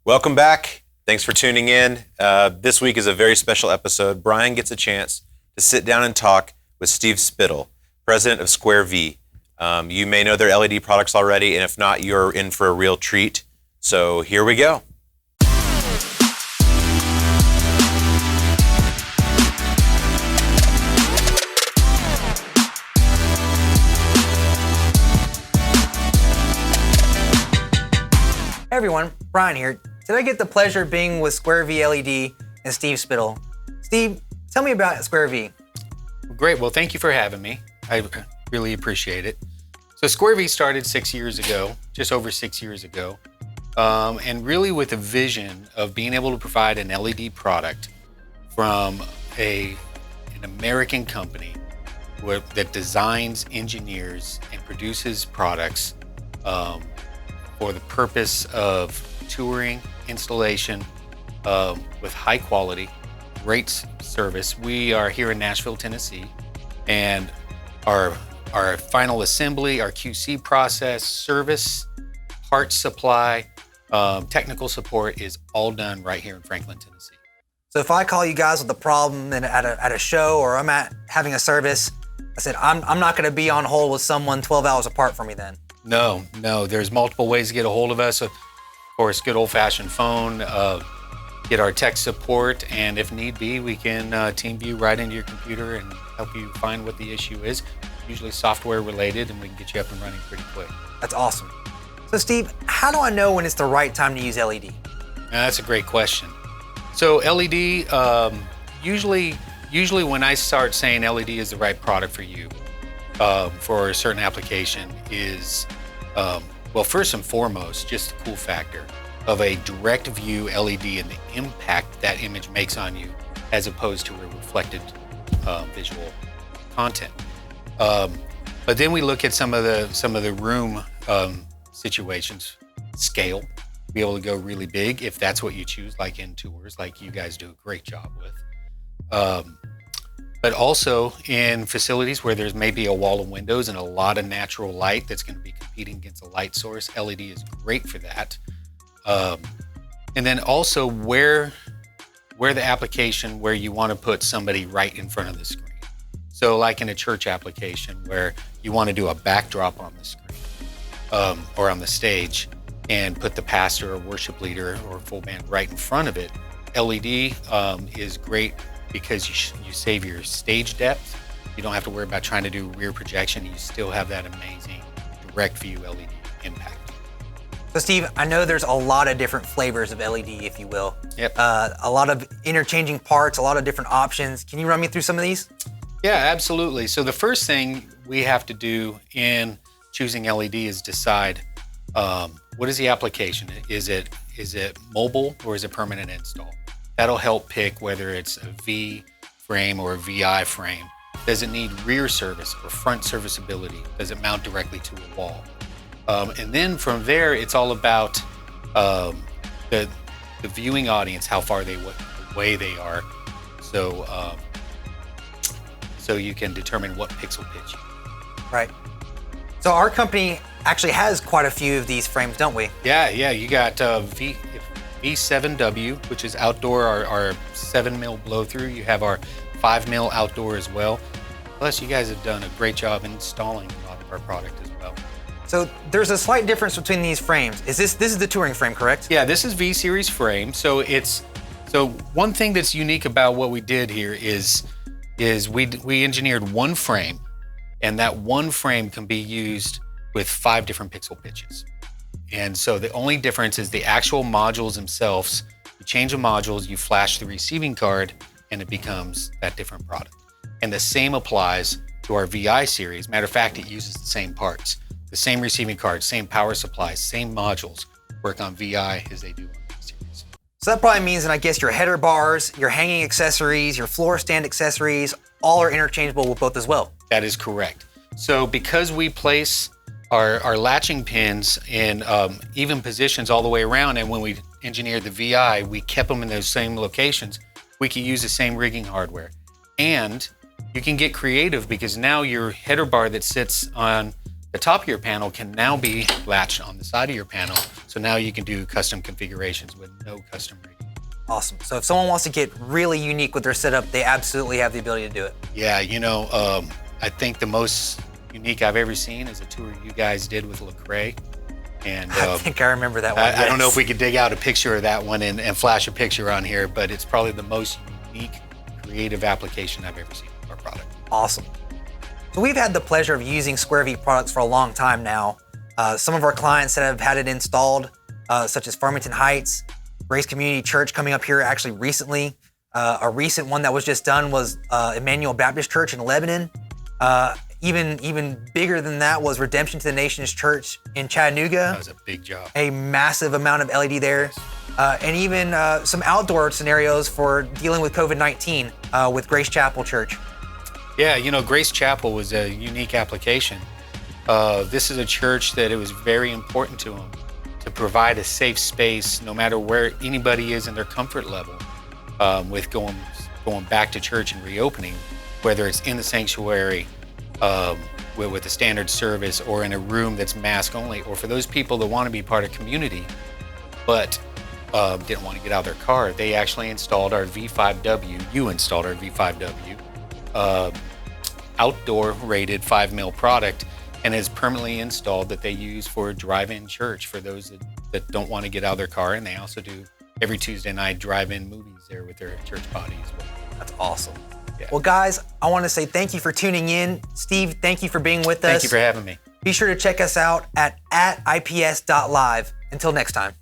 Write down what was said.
Welcome back. Thanks for tuning in. This week is a very special episode. Brian gets a chance to sit down and talk with Steve Spittle, president of SquareV. You may know their LED products already, and if not, you're in for a real treat. So here we go. Hey everyone, Brian here. Today I get the pleasure of being with SquareV LED and Steve Spittle. Steve, tell me about SquareV. Great, well thank you for having me. I really appreciate it. So SquareV started 6 years ago, just over 6 years ago, and really with a vision of being able to provide an LED product from an American company that designs, engineers, and produces products for the purpose of touring, installation, with high quality, great service. We are here in Nashville, Tennessee, and our final assembly, our QC process, service, parts supply, technical support is all done right here in Franklin, Tennessee. So if I call you guys with a problem at a show or I'm having a service, I said, I'm not gonna be on hold with someone 12 hours apart from me then. No, there's multiple ways to get a hold of us. Of course, good old-fashioned phone, get our tech support, and if need be, we can team view right into your computer and help you find what the issue is, usually software related, and we can get you up and running pretty quick. That's awesome. So Steve, how do I know when it's the right time to use LED? That's a great question. So LED, usually when I start saying LED is the right product for you, for a certain application is, well, first and foremost, just the cool factor of a direct view LED and the impact that image makes on you as opposed to a reflected visual content. But then we look at some of the room situations, scale, be able to go really big if that's what you choose, like in tours, like you guys do a great job with. But also in facilities where there's maybe a wall of windows and a lot of natural light that's going to be competing against a light source, LED is great for that. And then also where the application where you want to put somebody right in front of the screen. So like in a church application where you want to do a backdrop on the screen or on the stage and put the pastor or worship leader or full band right in front of it, LED is great because you save your stage depth. You don't have to worry about trying to do rear projection. You still have that amazing direct view LED impact. So Steve, I know there's a lot of different flavors of LED, if you will. Yep. A lot of interchanging parts, a lot of different options. Can you run me through some of these? Yeah, absolutely. So the first thing we have to do in choosing LED is decide what is the application? Is it mobile or is it permanent install? That'll help pick whether it's a V frame or a VI frame. Does it need rear service or front serviceability? Does it mount directly to a wall? And then from there, it's all about the viewing audience, how far away they are. So you can determine what pixel pitch. Right. So our company actually has quite a few of these frames, don't we? Yeah. You got V7W, which is outdoor, our 7mm blow through. You have our 5mm outdoor as well. Plus, you guys have done a great job installing a lot of our product as well. So there's a slight difference between these frames. This is the touring frame, correct? Yeah, this is V series frame. So one thing that's unique about what we did here is we engineered one frame, and that one frame can be used with 5 different pixel pitches. And so the only difference is the actual modules themselves. You change the modules, you flash the receiving card, and it becomes that different product. And the same applies to our VI series. Matter of fact, it uses the same parts. The same receiving card, same power supply, same modules work on VI as they do on V series. So that probably means that I guess your header bars, your hanging accessories, your floor stand accessories, all are interchangeable with both as well. That is correct. So because we place our latching pins in even positions all the way around, and when we engineered the VI, we kept them in those same locations, we could use the same rigging hardware. And you can get creative because now your header bar that sits on the top of your panel can now be latched on the side of your panel. So now you can do custom configurations with no custom rigging. Awesome. So if someone wants to get really unique with their setup, they absolutely have the ability to do it. Yeah, I think the most unique I've ever seen is a tour you guys did with Lecrae. And I think I remember that one. I don't know if we could dig out a picture of that one and flash a picture on here, but it's probably the most unique, creative application I've ever seen of our product. Awesome. So we've had the pleasure of using SquareV products for a long time now. Some of our clients that have had it installed, such as Farmington Heights, Grace Community Church coming up here actually recently. A recent one that was just done was Emmanuel Baptist Church in Lebanon. Even bigger than that was Redemption to the Nations Church in Chattanooga. That was a big job. A massive amount of LED there. And even some outdoor scenarios for dealing with COVID-19 with Grace Chapel Church. Yeah, Grace Chapel was a unique application. This is a church that it was very important to them to provide a safe space no matter where anybody is in their comfort level with going back to church and reopening, whether it's in the sanctuary with a standard service or in a room that's mask only, or for those people that want to be part of community but didn't want to get out of their car. They actually installed our V5W. You installed our V5W outdoor rated 5 mil product, and is permanently installed that they use for drive-in church for those that don't want to get out of their car. And they also do every Tuesday night drive-in movies there with their church body as well. That's awesome. Yeah. Well, guys, I want to say thank you for tuning in. Steve, thank you for being with us. Thank you for having me. Be sure to check us out at ips.live. Until next time.